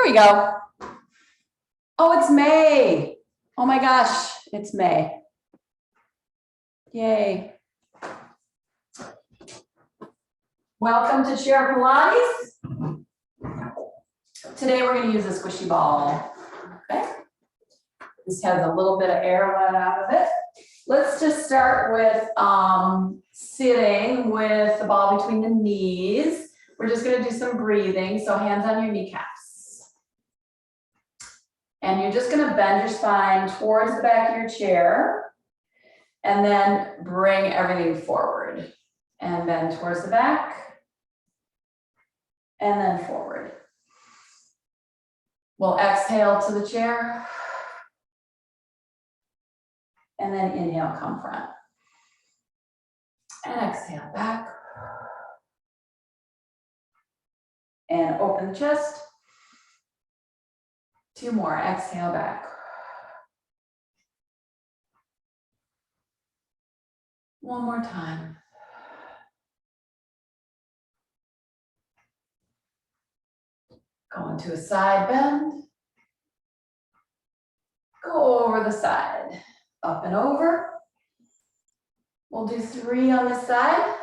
Here we go. Oh, it's May. Oh my gosh, it's May. Yay. Welcome to Chair Pilates. Today we're going to use a squishy ball. Okay. This has a little bit of air let out of it. Let's just start with sitting with the ball between the knees. We're just going to do some breathing. So hands on your kneecaps. And you're just going to bend your spine towards the back of your chair. And then bring everything forward. And bend towards the back. And then forward. We'll exhale to the chair. And then inhale, come front. And exhale back. And open the chest. 2 more, exhale back. 1 more time. Go into a side bend. Go over the side. Up and over. We'll do 3 on this side.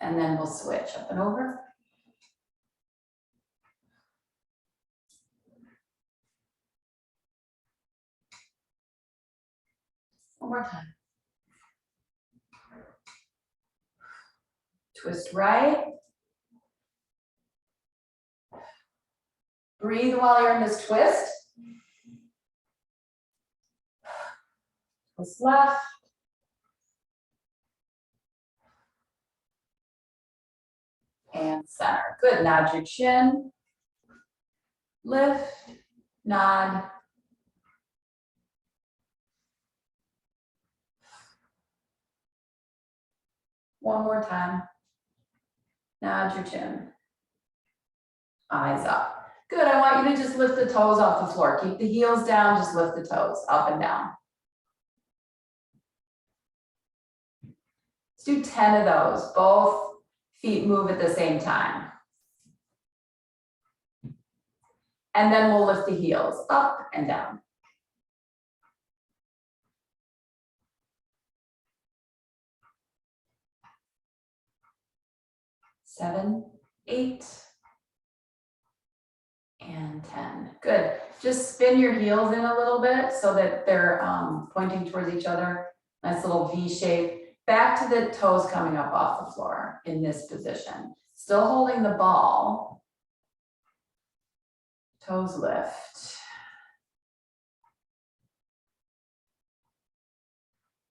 And then we'll switch up and over. One more time. Twist right. Breathe while you're in this twist. Twist left. And center. Good. Nod your chin. Lift. Nod. One more time. Nod your chin. Eyes up. Good. I want you to just lift the toes off the floor. Keep the heels down. Just lift the toes up and down. Let's do 10 of those. Both feet move at the same time. And then we'll lift the heels up and down. Seven, 8, and 10. Good. Just spin your heels in a little bit so that they're pointing towards each other. Nice little V shape. Back to the toes coming up off the floor in this position. Still holding the ball. Toes lift.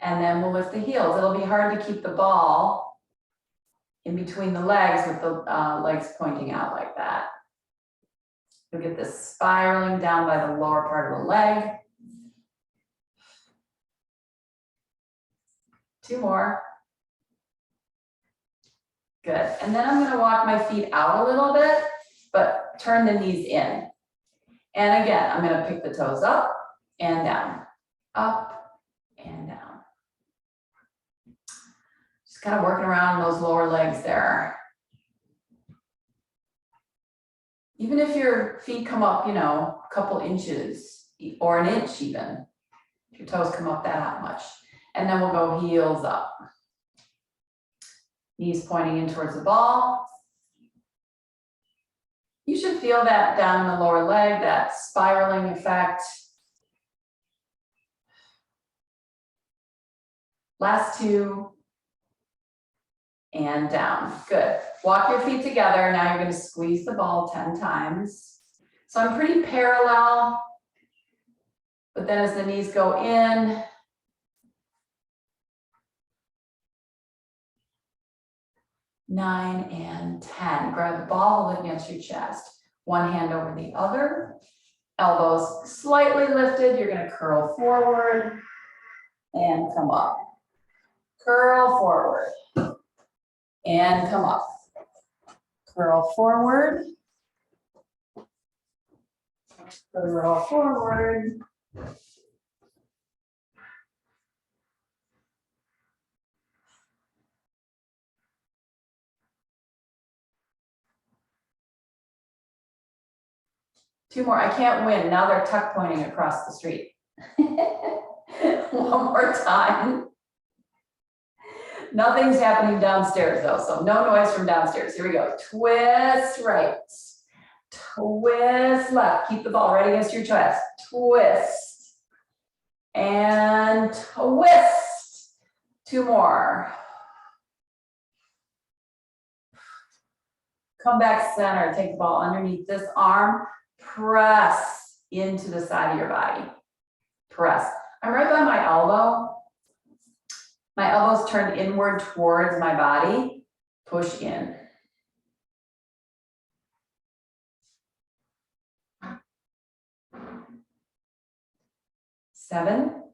And then we'll lift the heels. It'll be hard to keep the ball in between the legs with the legs pointing out like that. You'll get this spiraling down by the lower part of the leg. 2 more. Good. And then I'm going to walk my feet out a little bit, but turn the knees in. And again, I'm going to pick the toes up and down, up and down. Just kind of working around those lower legs there. Even if your feet come up, you know, a couple inches or an inch even, if your toes come up that much. And then we'll go heels up. Knees pointing in towards the ball. You should feel that down in the lower leg, that spiraling effect. Last 2. And down. Good. Walk your feet together. Now you're going to squeeze the ball 10 times. So I'm pretty parallel. But then as the knees go in, 9 and 10. Grab the ball, hold it against your chest. One hand over the other. Elbows slightly lifted. You're going to curl forward and come up. Curl forward and come up. Curl forward. Curl forward. 2 more. I can't win. Now they're tuck pointing across the street. 1 more time. Nothing's happening downstairs though, so no noise from downstairs. Here we go. Twist right. Twist left. Keep the ball right against your chest. Twist. And twist. 2 more. Come back center. Take the ball underneath this arm. Press into the side of your body. Press. I'm right by my elbow. My elbow's turned inward towards my body. Push in. Seven,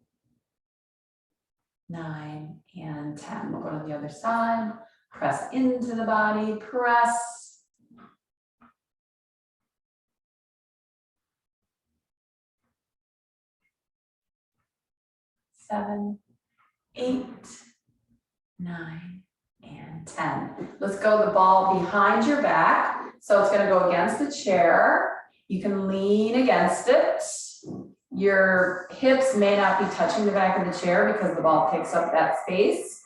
9, and 10. We'll go to the other side. Press into the body. Press. Seven, 8, 9, and 10. Let's go the ball behind your back. So it's going to go against the chair. You can lean against it. Your hips may not be touching the back of the chair because the ball picks up that space.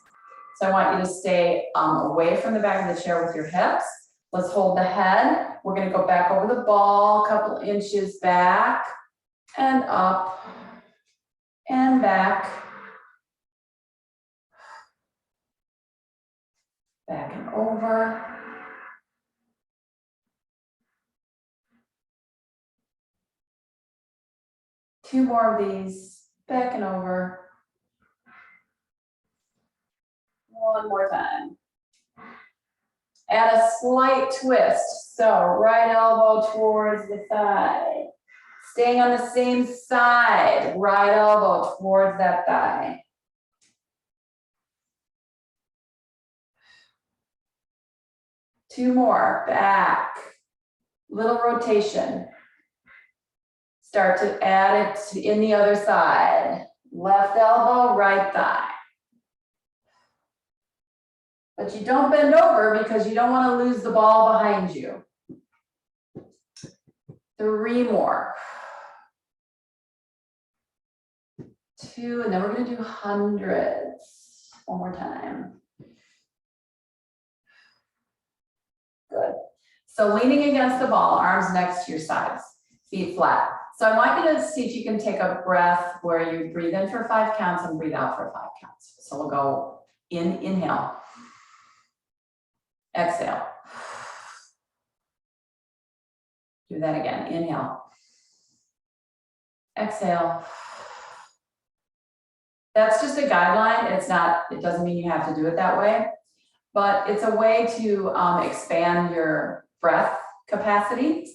So I want you to stay away from the back of the chair with your hips. Let's hold the head. We're going to go back over the ball, a couple inches back and up and back. Back and over. Two more of these, back and over. One more time. Add a slight twist. So right elbow towards the thigh. Staying on the same side, right elbow towards that thigh. Two more, back. Little rotation. Start to add it in the other side. Left elbow, right thigh. But you don't bend over because you don't want to lose the ball behind you. 3 more. 2, and then we're going to do hundreds. 1 more time. Good. So leaning against the ball, arms next to your sides, feet flat. So I want you to see if you can take a breath where you breathe in for 5 counts and breathe out for 5 counts. So we'll go in, inhale. Exhale. Do that again. Inhale. Exhale. That's just a guideline. It doesn't mean you have to do it that way, but it's a way to expand your breath capacity.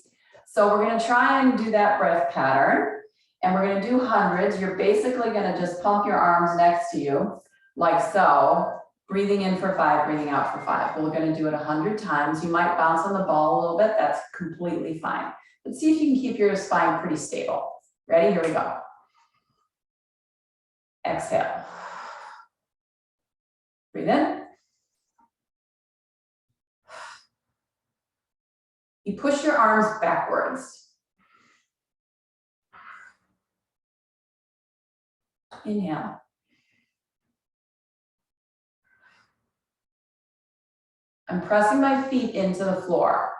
So we're going to try and do that breath pattern, and we're going to do hundreds. You're basically going to just pump your arms next to you like so, breathing in for 5, breathing out for 5. We're going to do it 100 times. You might bounce on the ball a little bit. That's completely fine. But see if you can keep your spine pretty stable. Ready? Here we go. Exhale. Breathe in. You push your arms backwards. Inhale. I'm pressing my feet into the floor.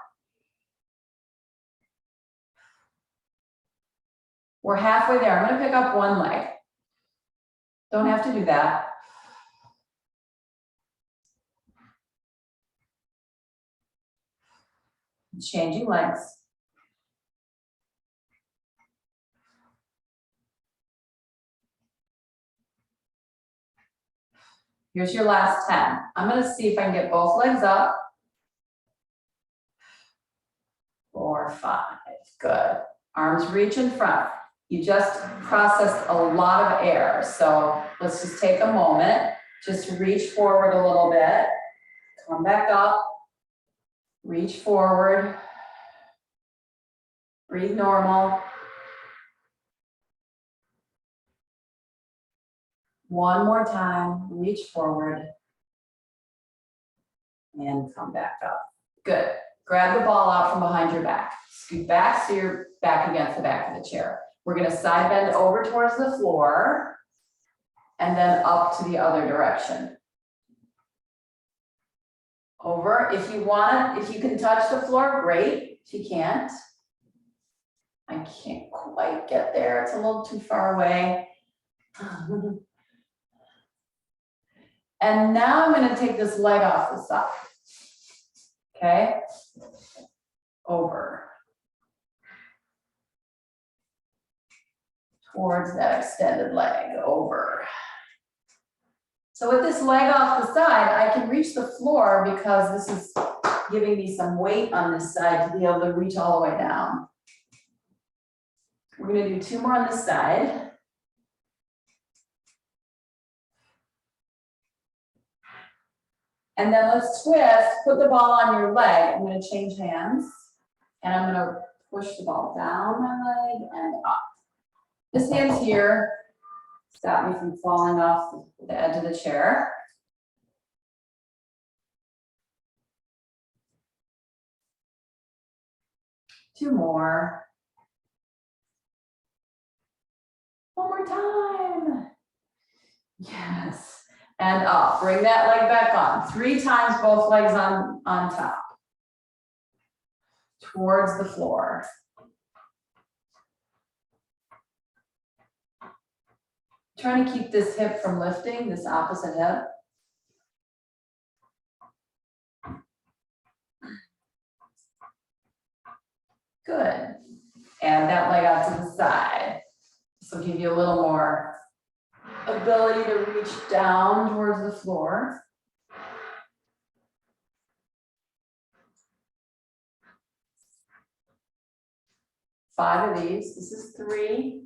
We're halfway there. I'm going to pick up one leg. Don't have to do that. Changing legs. Here's your last 10. I'm going to see if I can get both legs up. 4, 5. Good. Arms reach in front. You just processed a lot of air. So let's just take a moment. Just reach forward a little bit. Come back up. Reach forward. Breathe normal. 1 more time. Reach forward. And come back up. Good. Grab the ball out from behind your back. Scoot back so you're back against the back of the chair. We're gonna side bend over towards the floor and then up to the other direction. Over, if you want, if you can touch the floor, great. If you can't, I can't quite get there. It's a little too far away. And now I'm gonna take this leg off the side. Okay, over. Towards that extended leg, over. So with this leg off the side, I can reach the floor because this is giving me some weight on this side to be able to reach all the way down. We're gonna do 2 more on this side. And then let's twist, put the ball on your leg. I'm gonna change hands and I'm gonna push the ball down my leg and up. This hand's here, stop me from falling off the edge of the chair. Two more. One more time. Yes. And up, bring that leg back on. 3 times, both legs on top. Towards the floor. Trying to keep this hip from lifting, this opposite hip. Good. And that leg out to the side. This will give you a little more ability to reach down towards the floor. Five of these. This is 3.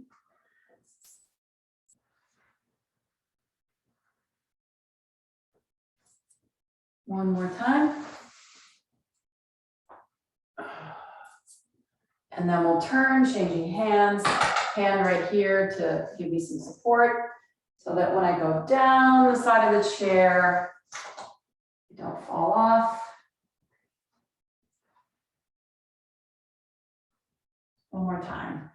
One more time. And then we'll turn, changing hands, hand right here to give me some support so that when I go down the side of the chair, you don't fall off. One more time.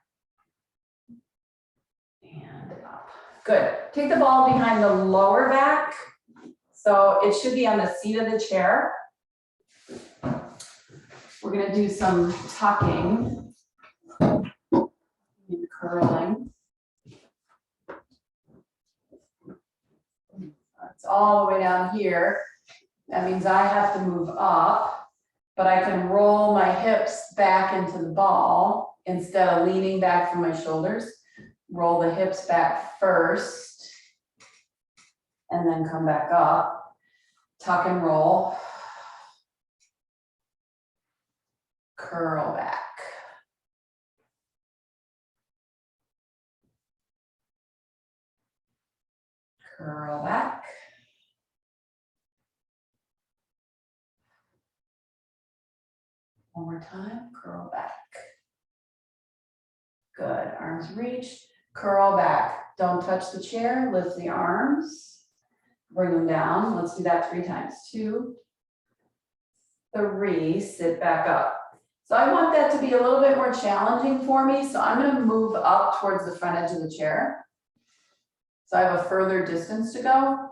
And up. Good. Take the ball behind the lower back. So it should be on the seat of the chair. We're going to do some tucking and curling. It's all the way down here. That means I have to move up, but I can roll my hips back into the ball instead of leaning back from my shoulders. Roll the hips back first and then come back up. Tuck and roll. Curl back. Curl back. One more time, curl back. Good, arms reach, curl back. Don't touch the chair, lift the arms. Bring them down. Let's do that 3 times. 2, 3, sit back up. So I want that to be a little bit more challenging for me. So I'm going to move up towards the front edge of the chair. So I have a further distance to go.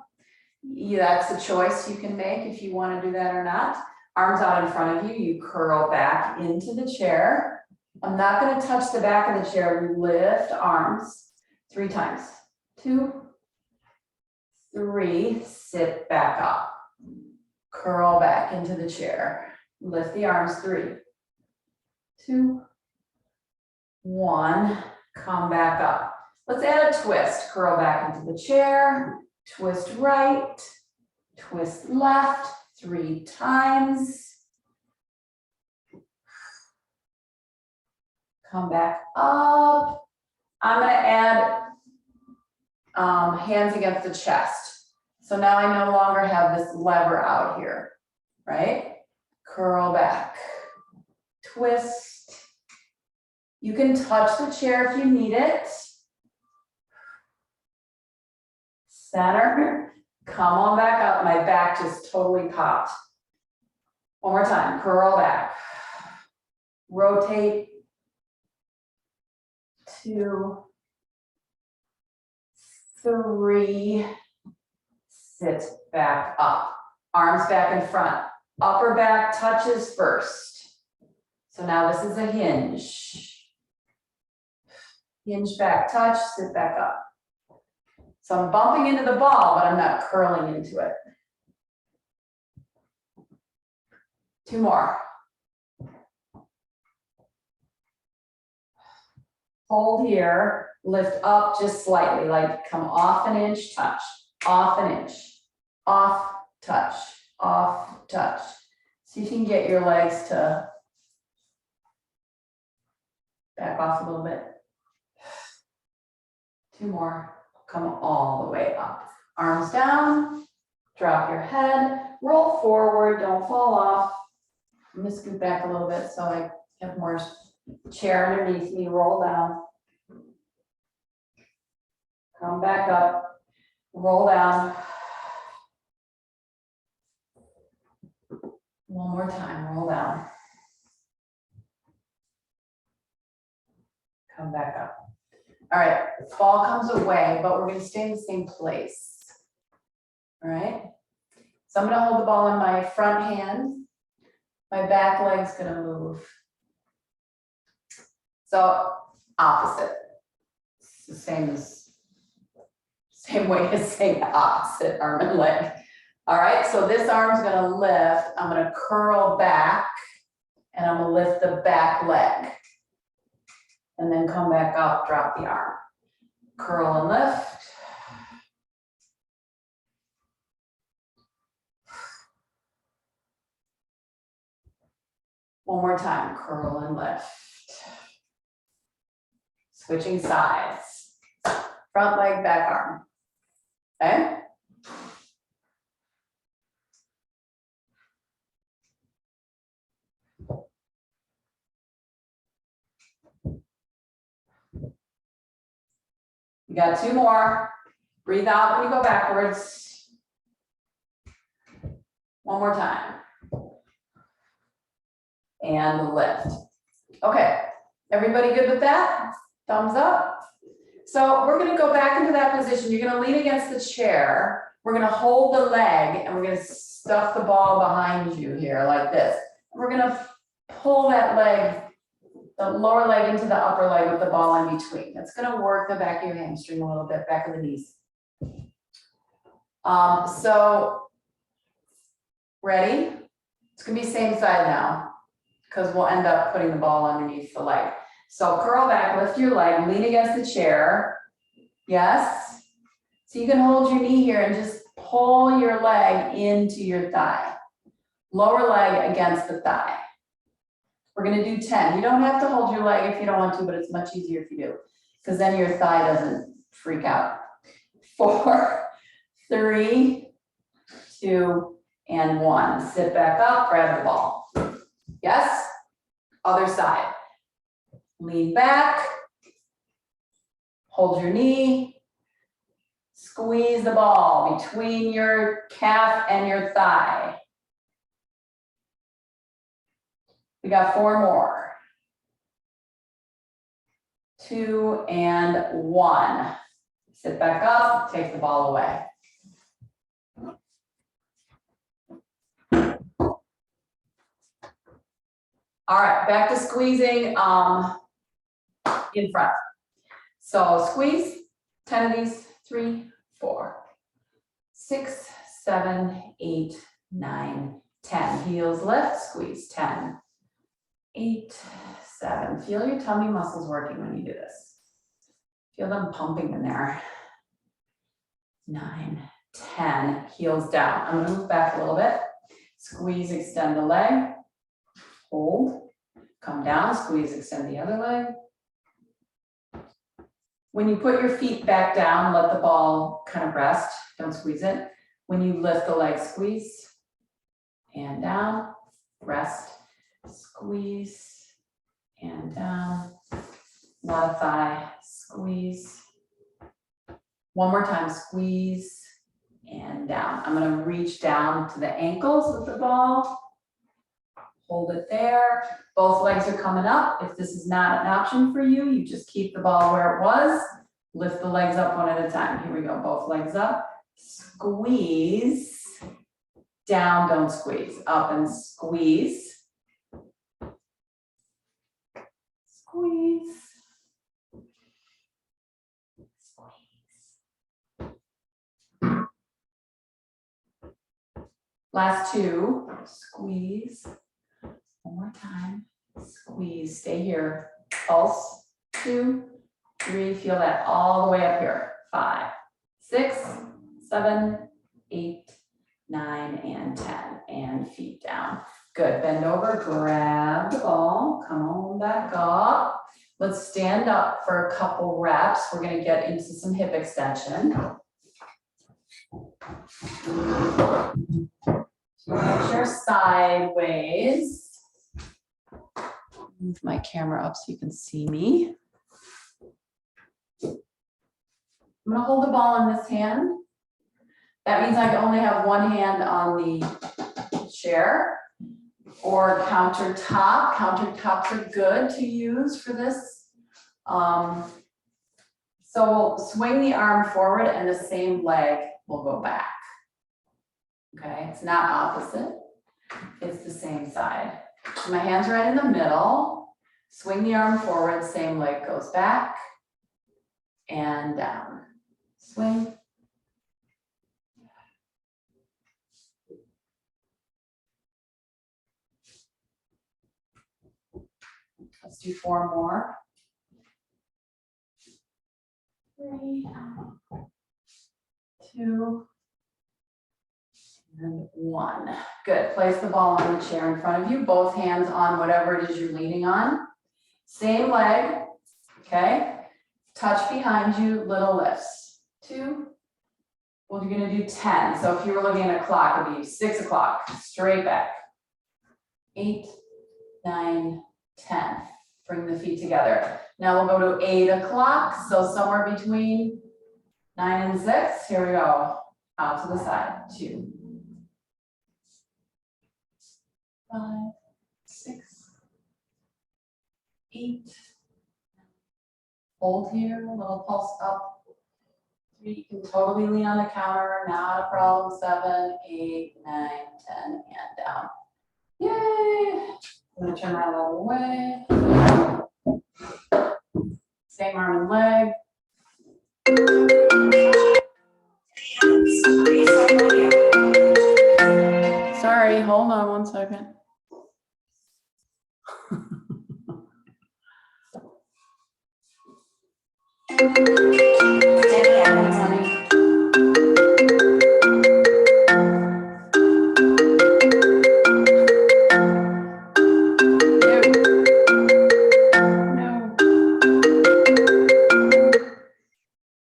Yeah, that's a choice you can make if you want to do that or not. Arms out in front of you, you curl back into the chair. I'm not going to touch the back of the chair. Lift arms 3 times. 2, 3, sit back up. Curl back into the chair. Lift the arms 3, 2, 1, come back up. Let's add a twist. Curl back into the chair, twist right, twist left 3 times. Come back up. I'm going to add hands against the chest. So now I no longer have this lever out here, right? Curl back, twist. You can touch the chair if you need it. Center, come on back up. My back just totally popped. One more time, curl back. rotate, 2, 3, sit back up. Arms back in front. Upper back touches first. So now this is a hinge. Hinge back, touch, sit back up. So I'm bumping into the ball, but I'm not curling into it. 2 more. Hold here, lift up just slightly, like come off an inch, touch, off an inch, off, touch, off, touch. See if you can get your legs to back off a little bit. 2 more, come all the way up. Arms down, drop your head, roll forward, don't fall off. I'm gonna scoot back a little bit so I have more chair underneath me, roll down. Come back up, roll down. One more time, roll down. Come back up. All right, ball comes away, but we're gonna stay in the same place. All right, so I'm gonna hold the ball in my front hand. My back leg's gonna move. So opposite. It's the same way as saying the opposite arm and leg. All right, so this arm's gonna lift. I'm gonna curl back and I'm gonna lift the back leg. And then come back up, drop the arm. Curl and lift. One more time, curl and lift. Switching sides. Front leg, back arm. Okay? You got 2 more. Breathe out when you go backwards. One more time. And lift. Okay, everybody good with that? Thumbs up. So we're gonna go back into that position. You're gonna lean against the chair. We're gonna hold the leg and we're gonna stuff the ball behind you here like this. We're gonna pull that leg, the lower leg into the upper leg with the ball in between. That's gonna work the back of your hamstring a little bit, back of the knees. So ready? It's gonna be same side now because we'll end up putting the ball underneath the leg. So curl back, lift your leg, lean against the chair. Yes. So you can hold your knee here and just pull your leg into your thigh. Lower leg against the thigh. We're gonna do 10. You don't have to hold your leg if you don't want to, but it's much easier if you do, because then your thigh doesn't freak out. 4, 3, 2, and 1. Sit back up, grab the ball. Yes? Other side. Lean back. Hold your knee. Squeeze the ball between your calf and your thigh. We got 4 more. 2 and 1. Sit back up, take the ball away. All right, back to squeezing in front. So squeeze, 10 of these, 3, 4, 6, 7, 8, 9, 10. Heels lift, squeeze, 10, 8, 7. Feel your tummy muscles working when you do this. Feel them pumping in there. 9, 10, heels down. I'm gonna move back a little bit. Squeeze, extend the leg. Hold, come down, squeeze, extend the other leg. When you put your feet back down, let the ball kind of rest, don't squeeze it. When you lift the leg, squeeze, and down, rest, squeeze, and down. Not a thigh, squeeze. One more time, squeeze, and down. I'm gonna reach down to the ankles with the ball. hold it there. Both legs are coming up. If this is not an option for you, you just keep the ball where it was. Lift the legs up one at a time. Here we go, both legs up. Squeeze. Down, don't squeeze. Up and squeeze. Squeeze. Last two, squeeze. One more time, squeeze, stay here. Pulse, 2, 3, feel that all the way up here. 5, 6, 7, 8, 9, and 10. And feet down. Good, bend over, grab the ball, come on back up. Let's stand up for a couple reps. We're gonna get into some hip extension. Make sure sideways. Move my camera up so you can see me. I'm gonna hold the ball in this hand. That means I only have one hand on the chair or countertop. Countertops are good to use for this. So swing the arm forward and the same leg will go back. Okay, it's not opposite, it's the same side. So my hands are right in the middle, swing the arm forward, same leg goes back and down. Swing. Let's do 4 more. 3, 2, and 1. Good. Place the ball on the chair in front of you, both hands on whatever it is you're leaning on. Same leg, okay? Touch behind you, little lifts. 2. Well, you're gonna do 10. So if you were looking at a clock, it'd be 6 o'clock, straight back. 8, 9, 10. Bring the feet together. Now we'll go to 8 o'clock. So somewhere between 9 and 6. Here we go. Out to the side. 2, 5, 6, 8. Hold here, a little pulse up. 3, you can totally lean on the counter, not a problem. 7, 8, 9, 10, and down. Yay! I'm gonna turn around all the way. Same arm and leg. Sorry, hold on one second.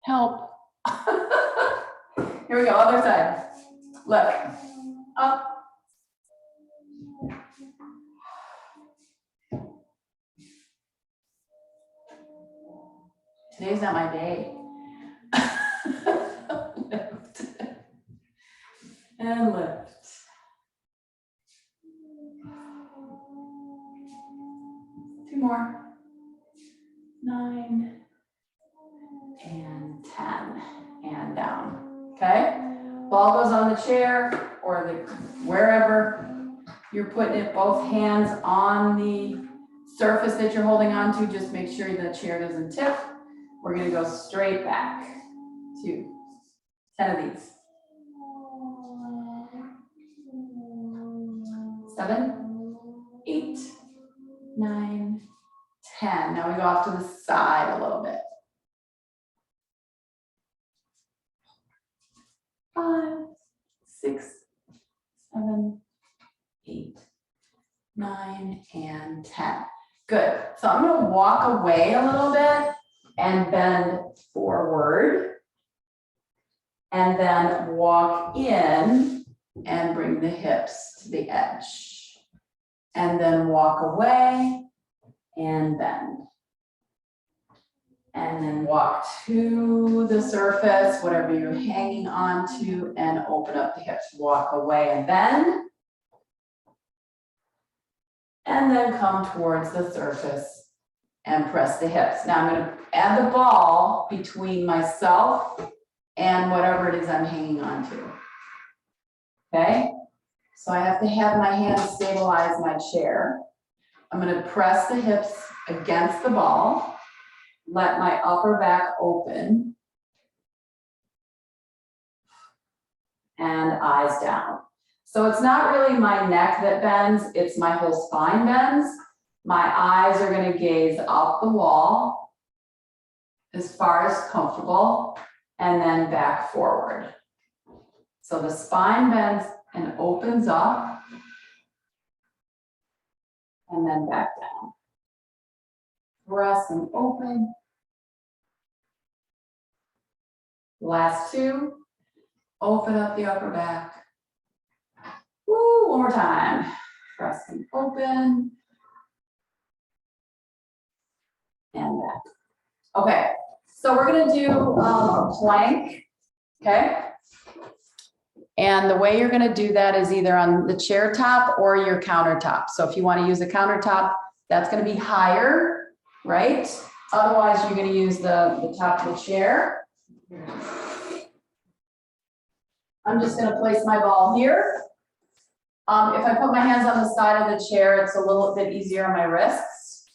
Help. Here we go, other side. Left, up. Today's not my day. Lift. And lift. Two more. 9 and 10 and down. Okay? Ball goes on the chair or wherever you're putting it, both hands on the surface that you're holding on to. Just make sure the chair doesn't tip. We're going to go straight back. 2, 10 of these. 7, 8, 9, 10. Now we go off to the side a little bit. 5, 6, 7, 8, 9, and 10. Good. So I'm going to walk away a little bit and bend forward. And then walk in and bring the hips to the edge. And then walk away and bend. And then walk to the surface, whatever you're hanging on to, and open up the hips. Walk away and bend. and then come towards the surface and press the hips. Now I'm going to add the ball between myself and whatever it is I'm hanging on to. Okay, so I have to have my hands stabilize my chair. I'm going to press the hips against the ball, let my upper back open, and eyes down. So it's not really my neck that bends, it's my whole spine bends. My eyes are going to gaze up the wall as far as comfortable, and then back forward. So the spine bends and opens up, and then back down. Press and open. Last two. Open up the upper back. Woo, one more time. Press and open. And back. Okay, so we're gonna do a plank, okay? And the way you're gonna do that is either on the chair top or your countertop. So if you wanna use a countertop, that's gonna be higher, right? Otherwise, you're gonna use the top of the chair. I'm just gonna place my ball here. If I put my hands on the side of the chair, it's a little bit easier on my wrists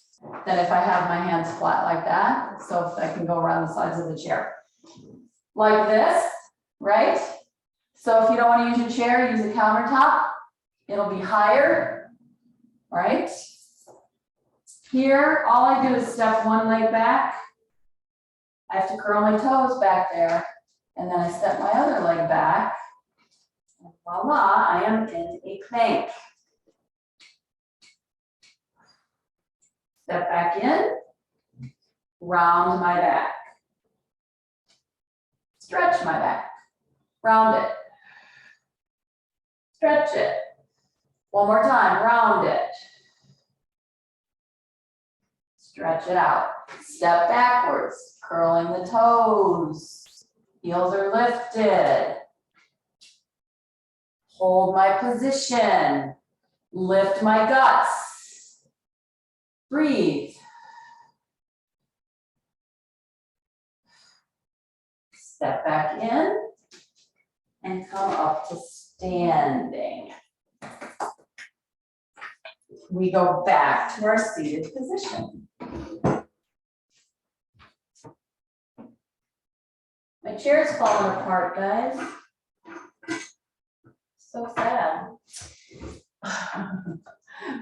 than if I have my hands flat like that. So if I can go around the sides of the chair. Like this, right? So if you don't want to use your chair, use a countertop. It'll be higher, right? Here, all I do is step one leg back. I have to curl my toes back there. And then I step my other leg back. And voila, I am in a plank. Step back in, round my back. Stretch my back, round it. Stretch it. One more time, round it. Stretch it out. Step backwards, curling the toes. Heels are lifted. Hold my position. Lift my guts. Breathe. Step back in and come up to standing. We go back to our seated position. My chair's falling apart, guys. So sad.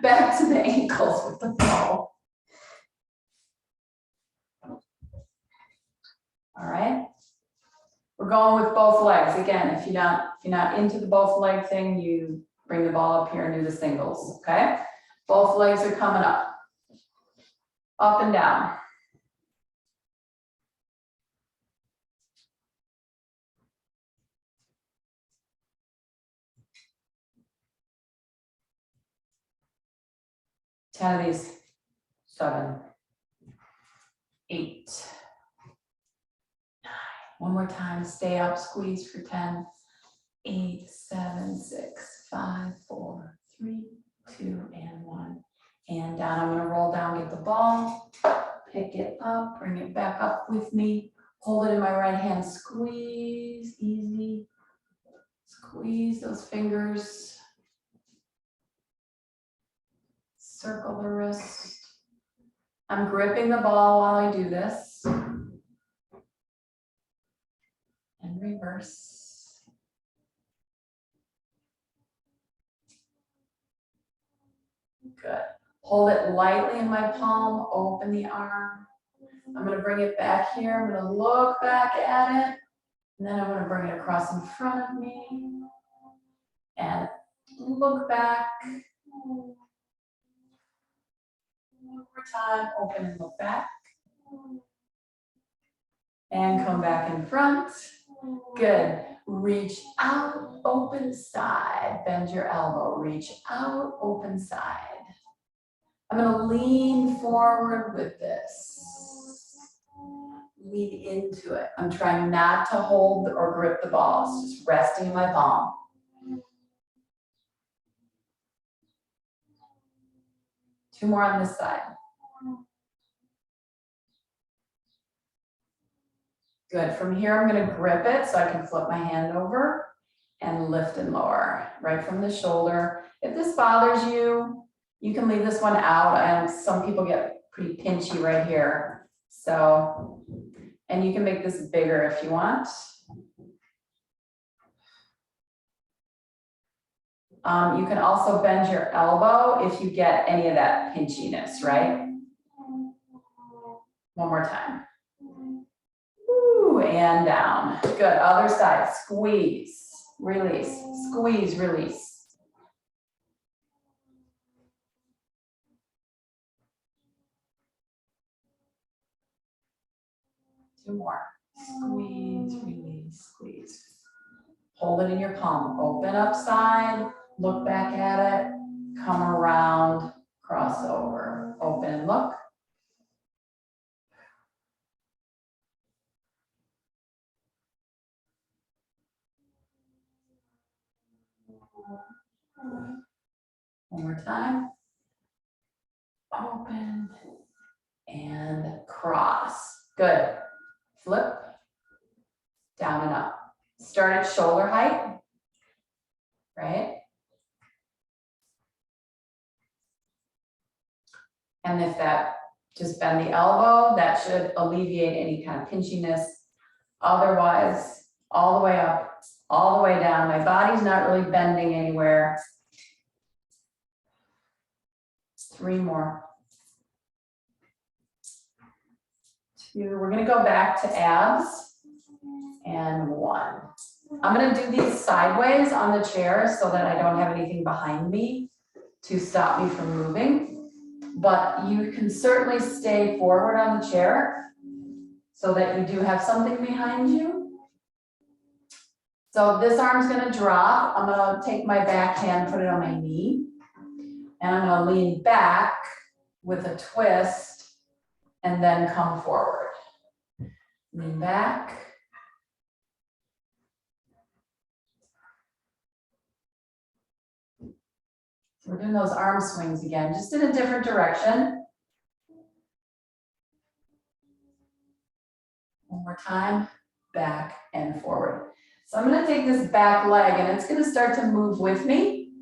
Back to the ankles with the ball. All right. We're going with both legs. Again, if you're not into the both leg thing, you bring the ball up here and do the singles, okay? Both legs are coming up and down. Ten of these. 7, 8, 9. One more time. Stay up. Squeeze for 10. 8, 7, 6, 5, 4, 3, 2, and 1. And down. I'm going to roll down, get the ball, pick it up, bring it back up with me. Hold it in my right hand. Squeeze. Easy. Squeeze those fingers. Circle the wrist. I'm gripping the ball while I do this. And reverse. Good. Hold it lightly in my palm, open the arm. I'm going to bring it back here. I'm going to look back at it. And then I'm going to bring it across in front of me. And look back. One more time, open and look back. And come back in front. Good. Reach out, open side. Bend your elbow. Reach out, open side. I'm going to lean forward with this. Lean into it. I'm trying not to hold or grip the ball. It's just resting in my palm. 2 more on this side. Good. From here, I'm going to grip it so I can flip my hand over and lift and lower right from the shoulder. If this bothers you, you can leave this one out. And some people get pretty pinchy right here. So, and you can make this bigger if you want. You can also bend your elbow if you get any of that pinchiness, right? One more time. Woo, and down. Good. Other side. Squeeze, release, squeeze, release. Two more. Squeeze, release, squeeze. Hold it in your palm. Open up side, look back at it, come around, cross over. Open and look. One more time. Open and cross. Good. Flip. Down and up. Start at shoulder height. Right? And if that, just bend the elbow, that should alleviate any kind of pinchiness. Otherwise, all the way up, all the way down. My body's not really bending anywhere. 3 more. 2. We're going to go back to abs. And 1. I'm going to do these sideways on the chair so that I don't have anything behind me to stop me from moving. But you can certainly stay forward on the chair so that you do have something behind you. So this arm's going to drop. I'm going to take my back hand, put it on my knee. And I'm going to lean back with a twist and then come forward. Lean back. So we're doing those arm swings again, just in a different direction. One more time, back and forward. So I'm going to take this back leg and it's going to start to move with me.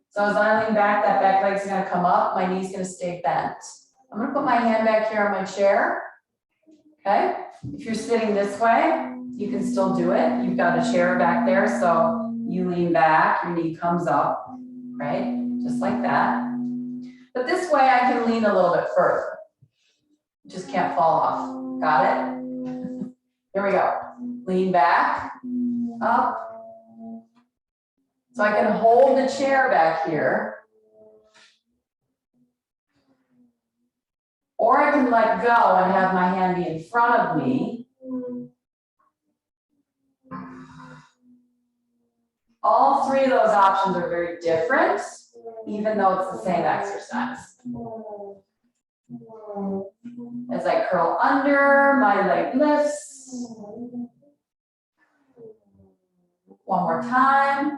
So as I lean back, that back leg's going to come up, my knee's going to stay bent. I'm going to put my hand back here on my chair. Okay? If you're sitting this way, you can still do it. You've got a chair back there, so you lean back, your knee comes up, right? Just like that. But this way I can lean a little bit further. Just can't fall off. Got it? Here we go. Lean back, up. So I can hold the chair back here. Or I can let go and have my hand be in front of me. All 3 of those options are very different, even though it's the same exercise. As I curl under, my leg lifts. One more time.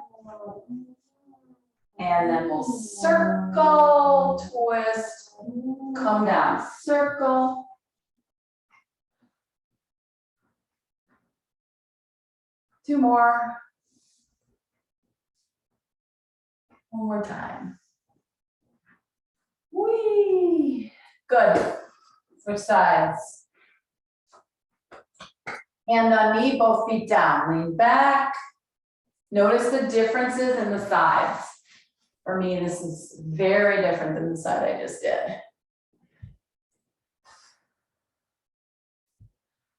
And then we'll circle, twist, come down, circle. Two more. One more time. Whee! Good. Switch sides. Hand on knee, both feet down. Lean back. Notice the differences in the sides. For me, this is very different than the side I just did.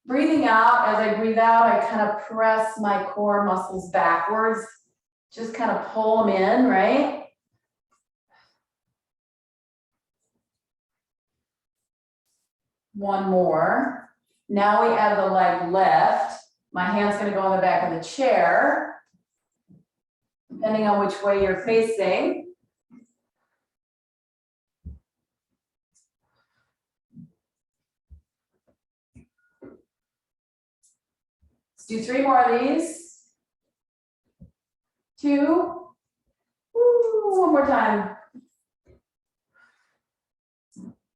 Breathing out, as I breathe out, I kind of press my core muscles backwards. Just kind of pull them in, right? One more. Now we add the leg lift. My hand's going to go on the back of the chair. Depending on which way you're facing. Let's do 3 more of these. 2. Woo, one more time.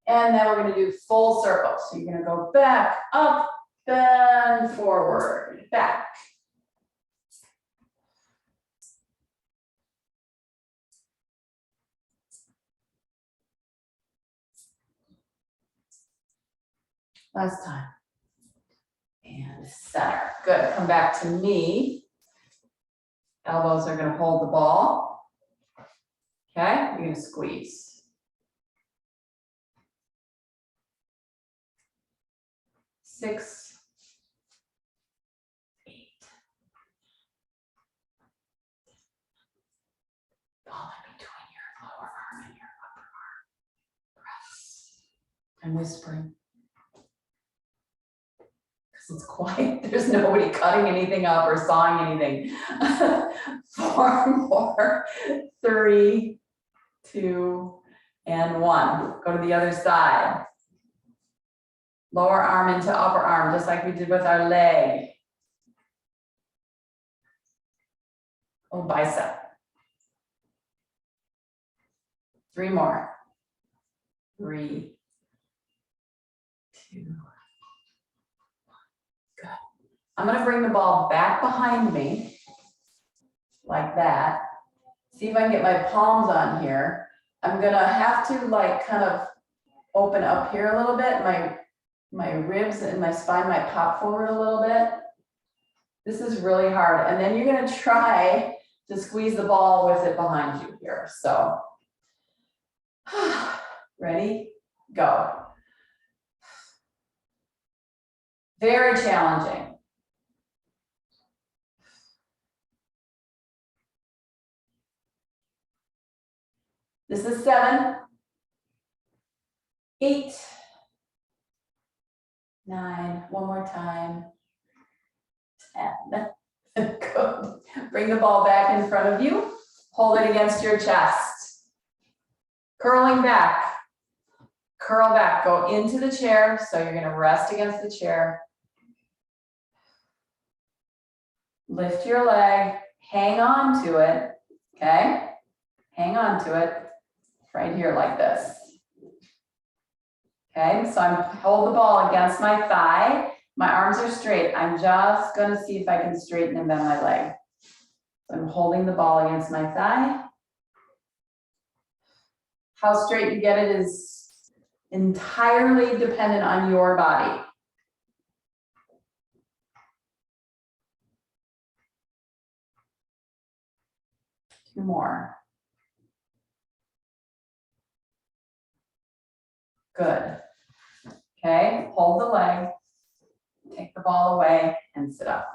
And then we're gonna do full circle. So you're gonna go back, up, bend, forward, back. Last time. And center. Good. Come back to me. Elbows are gonna hold the ball. Okay, you're gonna squeeze. 6, 8. Ball in between your lower arm and your upper arm. Press. I'm whispering. Because it's quiet. There's nobody cutting anything up or sawing anything. 4 more. 3, 2, and 1. Go to the other side. Lower arm into upper arm, just like we did with our leg. Oh, bicep. 3 more. 3, 2, 1. Good. I'm gonna bring the ball back behind me, like that. See if I can get my palms on here. I'm gonna have to like kind of open up here a little bit. My ribs and my spine might pop forward a little bit. This is really hard. And then you're gonna try to squeeze the ball with it behind you here. So, ready, go. Very challenging. This is 7, 8, 9, one more time, 10. Good. Bring the ball back in front of you. Hold it against your chest. Curling back. Curl back. Go into the chair. So you're going to rest against the chair. Lift your leg. Hang on to it. Okay? Hang on to it. Right here like this. Okay, so I'm hold the ball against my thigh. My arms are straight. I'm just gonna see if I can straighten and bend my leg. So I'm holding the ball against my thigh. How straight you get it is entirely dependent on your body. Two more. Good. Okay, hold the leg, take the ball away and sit up.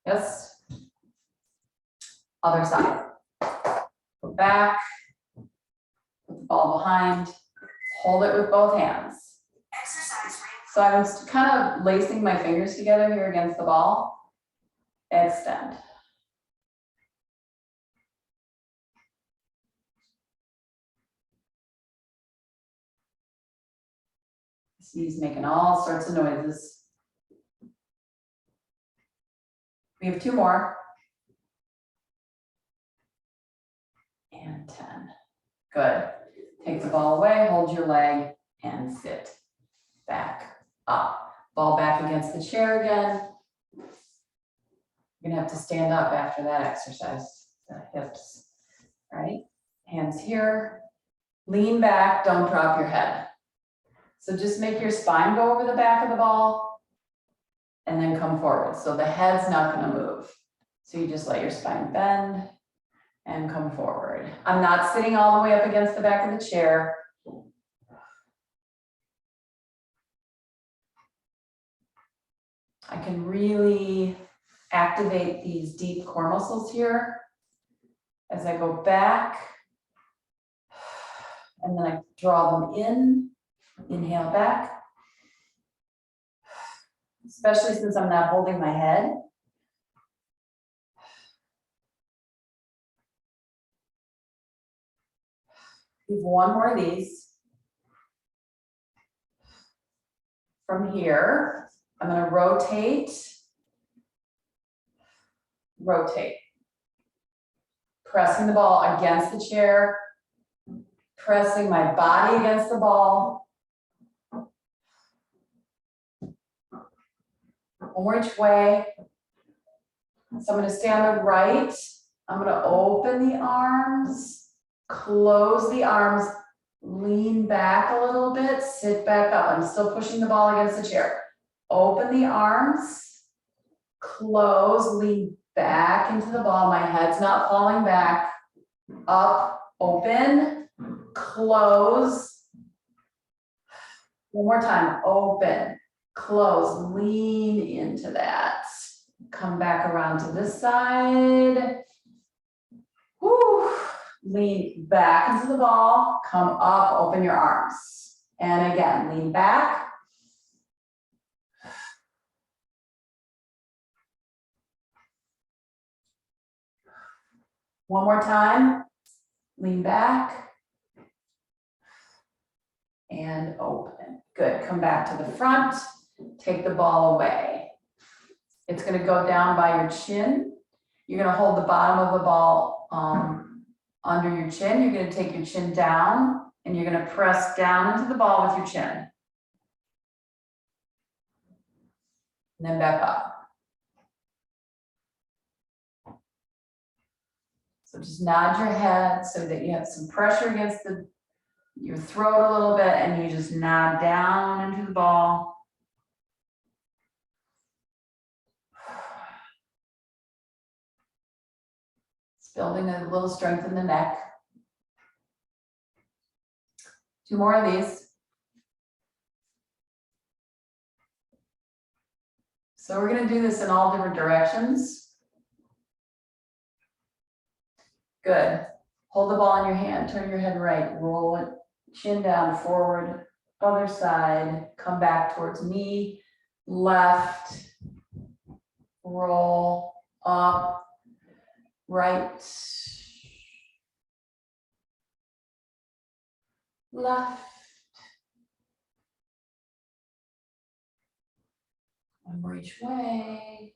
Yes. Other side. Go back, put the ball behind, hold it with both hands. So I'm kind of lacing my fingers together here against the ball. Extend. He's making all sorts of noises. We have 2 more. And 10. Good. Take the ball away, hold your leg, and sit back up. Ball back against the chair again. You're gonna have to stand up after that exercise. The hips, right? Hands here. Lean back, don't drop your head. So just make your spine go over the back of the ball and then come forward. So the head's not gonna move. So you just let your spine bend and come forward. I'm not sitting all the way up against the back of the chair. I can really activate these deep core muscles here as I go back. And then I draw them in. Inhale back, especially since I'm not holding my head. We have 1 more of these. From here, I'm going to rotate, pressing the ball against the chair, Pressing my body against the ball. One more each way. So I'm going to stay on the right. I'm going to open the arms, close the arms, lean back a little bit, sit back up. I'm still pushing the ball against the chair. Open the arms, close, lean back into the ball. My head's not falling back. Up, open, close. One more time, open, close, lean into that. Come back around to this side. Woo. Lean back into the ball, come up, open your arms. And again, lean back. One more time, lean back. And open. Good, come back to the front, take the ball away. It's gonna go down by your chin. You're gonna hold the bottom of the ball under your chin. You're gonna take your chin down and you're gonna press down into the ball with your chin. And then back up. So just nod your head so that you have some pressure against your throat a little bit, and you just nod down into the ball. It's building a little strength in the neck. 2 more of these. So we're going to do this in all different directions. Good. Hold the ball in your hand, turn your head right, roll it, chin down, forward, other side, come back towards me, left, roll, up, right, left, one more each way.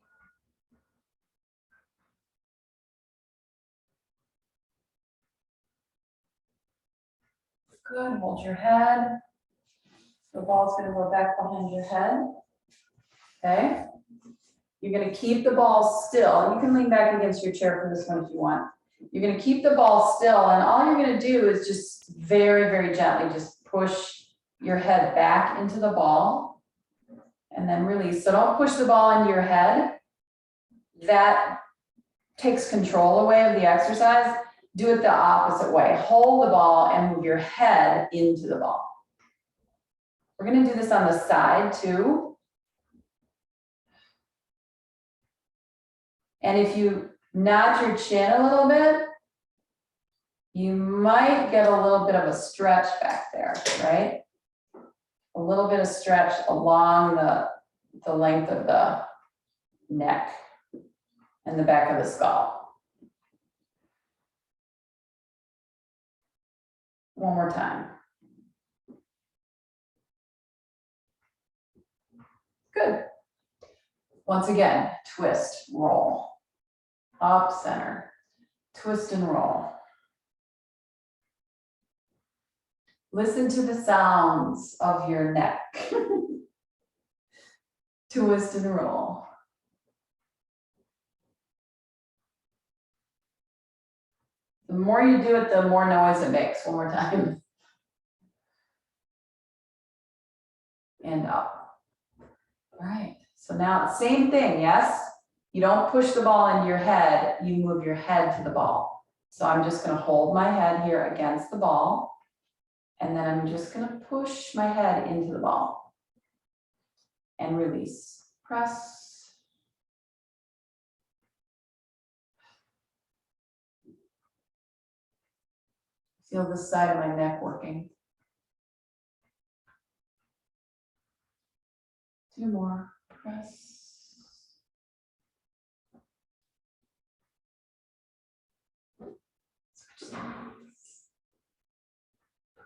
Good, hold your head. The ball's gonna go back behind your head. Okay. You're gonna keep the ball still. You can lean back against your chair for this one if you want. You're gonna keep the ball still, and all you're gonna do is just very, very gently just push your head back into the ball and then release. So don't push the ball into your head. That takes control away of the exercise. Do it the opposite way. Hold the ball and move your head into the ball. We're going to do this on the side too. And if you nod your chin a little bit, you might get a little bit of a stretch back there, right? A little bit of stretch along the length of the neck and the back of the skull. One more time. Good. Once again, twist, roll, up, center, twist and roll. Listen to the sounds of your neck. Twist and roll. The more you do it, the more noise it makes. One more time. And up. All right. So now, same thing, yes? You don't push the ball into your head, you move your head to the ball. So I'm just going to hold my head here against the ball, and then I'm just going to push my head into the ball and release. Press. Feel the side of my neck working. 2 more. Press.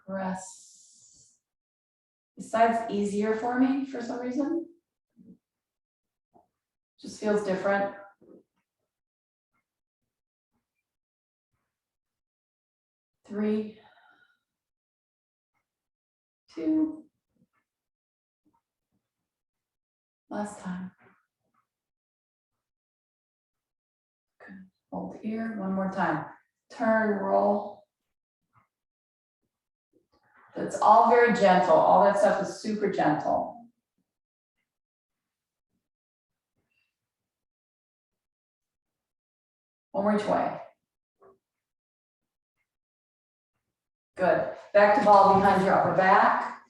Press. This side's easier for me for some reason. Just feels different. Three, 2. Last time. Good. Hold here, one more time. Turn, roll. It's all very gentle. All that stuff is super gentle. One more each way. Good. Back to ball behind your upper back.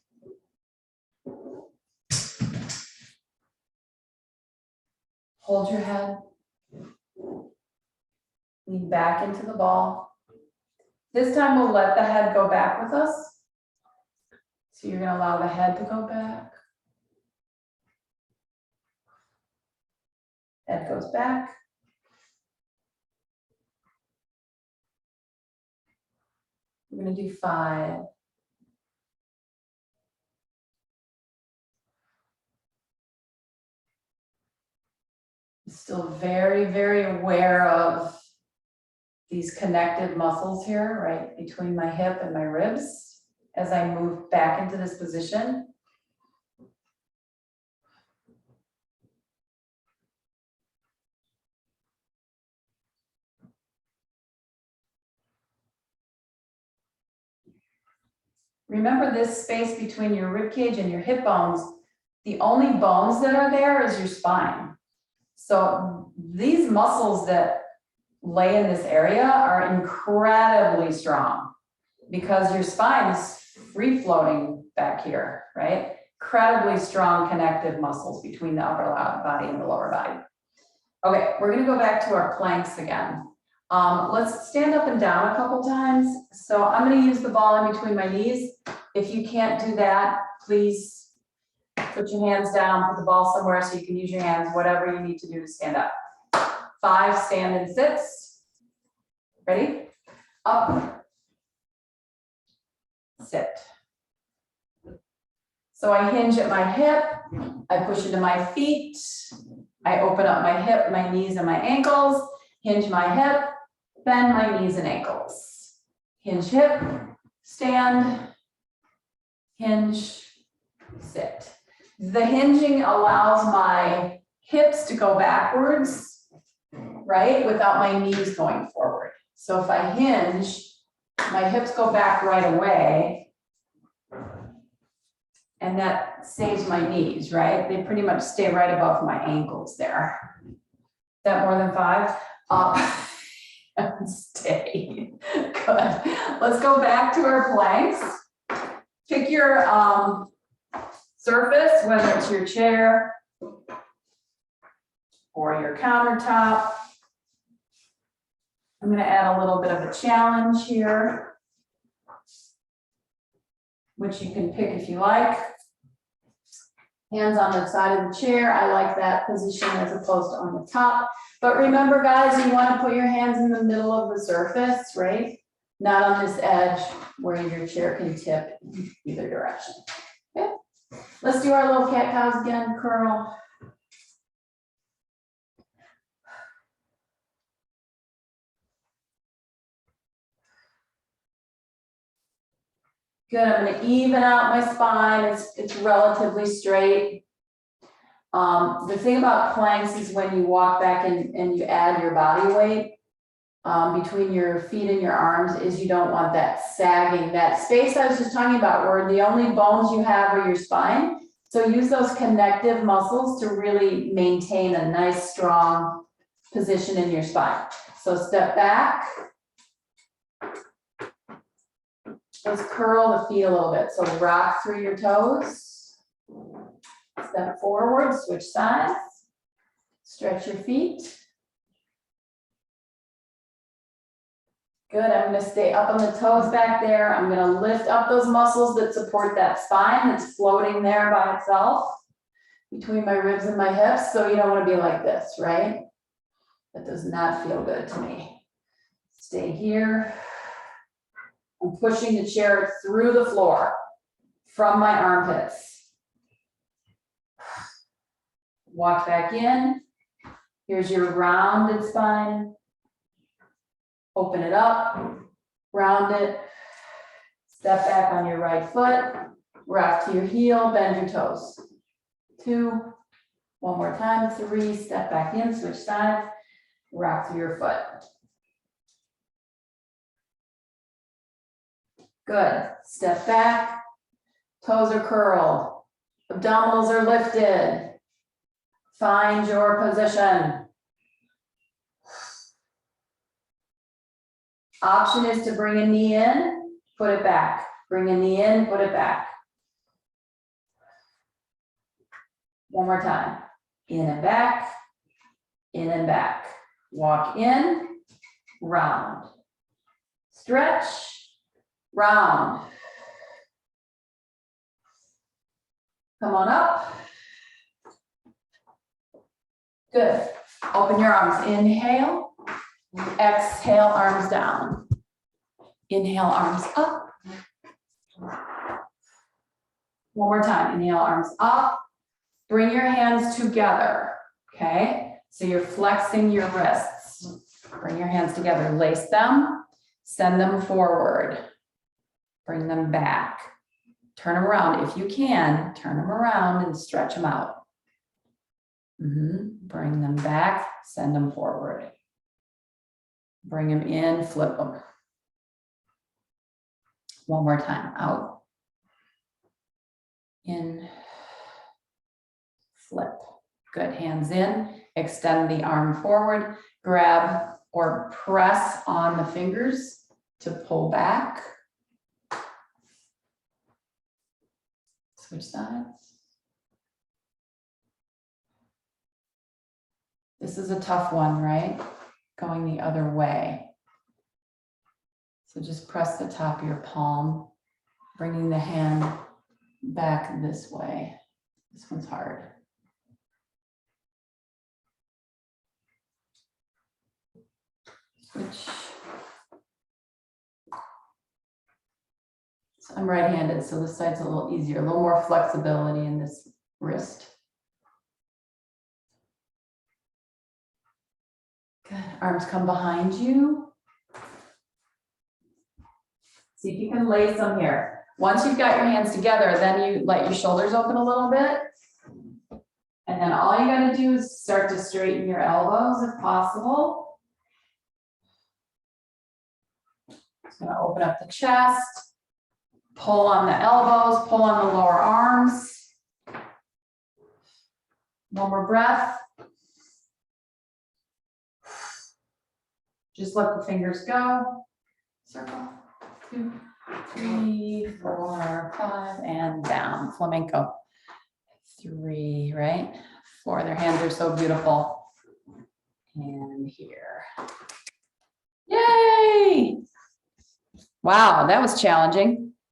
Hold your head. Lean back into the ball. This time we'll let the head go back with us. So you're going to allow the head to go back. Head goes back. We're going to do 5. Still very, very aware of these connected muscles here, right between my hip and my ribs as I move back into this position. Remember this space between your rib cage and your hip bones, the only bones that are there is your spine. So these muscles that lay in this area are incredibly strong because your spine is free floating back here, right? Incredibly strong connective muscles between the upper body and the lower body. Okay, we're gonna go back to our planks again. Let's stand up and down a couple times. So I'm gonna use the ball in between my knees. If you can't do that, please put your hands down, put the ball somewhere so you can use your hands, whatever you need to do to stand up. 5 stand and sits. Ready? Up. Sit. So I hinge at my hip, I push into my feet, I open up my hip, my knees, and my ankles, hinge my hip, bend my knees and ankles. Hinge hip, stand, hinge, sit. The hinging allows my hips to go backwards, right, without my knees going forward. So if I hinge, my hips go back right away, and that saves my knees, right? They pretty much stay right above my ankles there. Is that more than 5? Up and stay. Good. Let's go back to our planks. Pick your surface, whether it's your chair or your countertop. I'm going to add a little bit of a challenge here, which you can pick if you like. Hands on the side of the chair. I like that position as opposed to on the top. But remember, guys, you want to put your hands in the middle of the surface, right? Not on this edge where your chair can tip either direction. Okay. Let's do our little cat cows again. Curl. Good, I'm going to even out my spine. It's relatively straight. The thing about planks is when you walk back and you add your body weight between your feet and your arms is you don't want that sagging, that space I was just talking about where the only bones you have are your spine. So use those connective muscles to really maintain a nice, strong position in your spine. So step back. Let's curl the feet a little bit. So rock through your toes. Step forward, switch sides. Stretch your feet. Good, I'm gonna stay up on the toes back there. I'm gonna lift up those muscles that support that spine that's floating there by itself between my ribs and my hips. So you don't wanna be like this, right? That does not feel good to me. Stay here. I'm pushing the chair through the floor from my armpits. Walk back in. Here's your rounded spine. Open it up, round it. Step back on your right foot. rock to your heel, bend your toes. 2, one more time, 3, step back in, switch sides, rock through your foot. Good, step back, toes are curled, abdominals are lifted. Find your position. Option is to bring a knee in, put it back. Bring a knee in, put it back. One more time. In and back, in and back. Walk in, round. Stretch, round. Come on up. Good. Open your arms. Inhale. Exhale, arms down. Inhale, arms up. One more time. Inhale, arms up. Bring your hands together. Okay? So you're flexing your wrists. Bring your hands together. Lace them. Send them forward. Bring them back. Turn them around. If you can, turn them around and stretch them out. Bring them back. Send them forward. Bring them in. Flip them. One more time. Out. In. Flip. Good. Hands in. Extend the arm forward. Grab or press on the fingers to pull back. Switch sides. This is a tough one, right? Going the other way. So just press the top of your palm, bringing the hand back this way. This one's hard. Switch. So I'm right-handed, so this side's a little easier, a little more flexibility in this wrist. Good. Arms come behind you. See if you can lace them here. Once you've got your hands together, then you let your shoulders open a little bit. And then all you got to do is start to straighten your elbows if possible. Just going to open up the chest. Pull on the elbows, pull on the lower arms. One more breath. Just let the fingers go. Circle. 2, 3, 4, 5, and down. Flamenco. 3, right? 4. Their hands are so beautiful. And here. Yay! Wow, that was challenging.